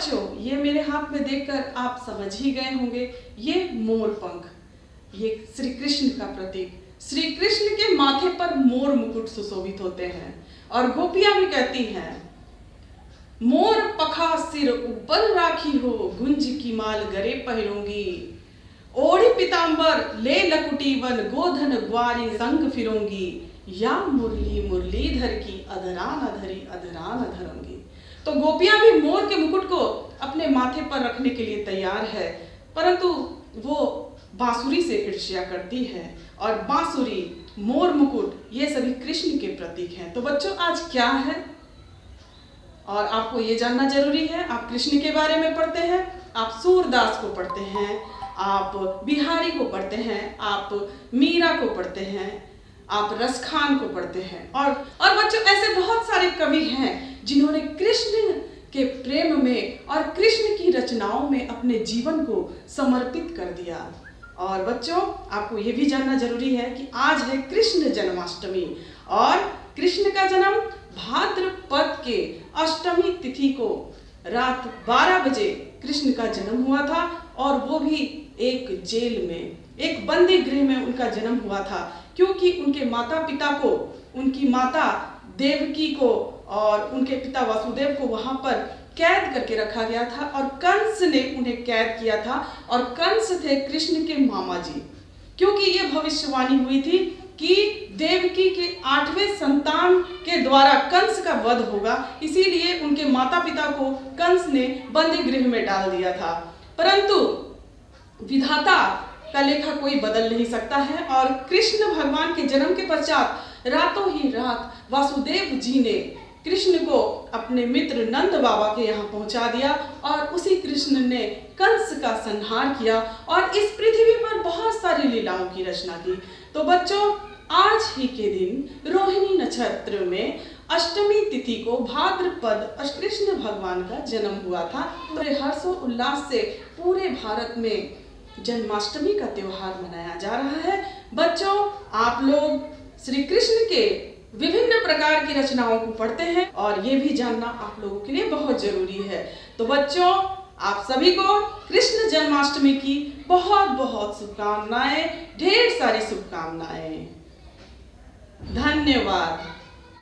बच्चों, ये मेरे हाथ में देखकर आप समझ ही गए होंगे, ये मोर पंख, ये श्री कृष्ण का प्रतीक। श्री कृष्ण के माथे पर मोर मुकुट सुशोभित होते हैं और गोपियां भी कहती हैं, मोर पखा सिर ऊपर राखी हो, गुंज की माल गरे पहिरूंगी, ओढ़ी पीतांबर ले लकुटी वन, गोधन ग्वारी संग फिरूंगी, या मुरली मुरलीधर की अधरान अधरी अधरान अधरूंगी। तो गोपियां भी मोर के मुकुट को अपने माथे पर रखने के लिए तैयार है, परंतु वो बांसुरी से ईर्ष्या करती है और बांसुरी, मोर मुकुट, ये सभी कृष्ण के प्रतीक हैं। तो बच्चों, आज क्या है और आपको ये जानना जरूरी है। आप कृष्ण के बारे में पढ़ते हैं, आप सूरदास को पढ़ते हैं, आप बिहारी को पढ़ते हैं, आप मीरा को पढ़ते हैं, आप रसखान को पढ़ते हैं और बच्चों, ऐसे बहुत सारे कवि हैं जिन्होंने कृष्ण के प्रेम में और कृष्ण की रचनाओं में अपने जीवन को समर्पित कर दिया। और बच्चों, आपको ये भी जानना जरूरी है कि आज है कृष्ण जन्माष्टमी और कृष्ण का जन्म भाद्रपद के अष्टमी तिथि को रात 12 बजे कृष्ण का जन्म हुआ था और वो भी एक जेल में, एक बंदी गृह में उनका जन्म हुआ था, क्योंकि उनके माता पिता को, उनकी माता देवकी को और उनके पिता वासुदेव को वहां पर कैद करके रखा गया था और कंस ने उन्हें कैद किया था। और कंस थे कृष्ण के मामा जी, क्योंकि ये भविष्यवाणी हुई थी कि देवकी के 8वें संतान के द्वारा कंस का वध होगा, इसीलिए उनके माता पिता को कंस ने बंदी गृह में डाल दिया था। परंतु विधाता का लेखा कोई बदल नहीं सकता है और कृष्ण भगवान के जन्म के पश्चात रातों ही रात वासुदेव जी ने कृष्ण को अपने मित्र नंद बाबा के यहाँ पहुंचा दिया और उसी कृष्ण ने कंस का संहार किया और इस पृथ्वी पर बहुत सारी लीलाओं की रचना की। तो बच्चों, आज ही के दिन रोहिणी नक्षत्र में अष्टमी तिथि को भाद्रपद कृष्ण भगवान का जन्म हुआ था। तो हर्षोल्लास से पूरे भारत में जन्माष्टमी का त्योहार मनाया जा रहा है। बच्चों, आप लोग श्री कृष्ण के विभिन्न प्रकार की रचनाओं को पढ़ते हैं और ये भी जानना आप लोगों के लिए बहुत जरूरी है। तो बच्चों, आप सभी को कृष्ण जन्माष्टमी की बहुत बहुत शुभकामनाएं, ढेर सारी शुभकामनाएं। धन्यवाद।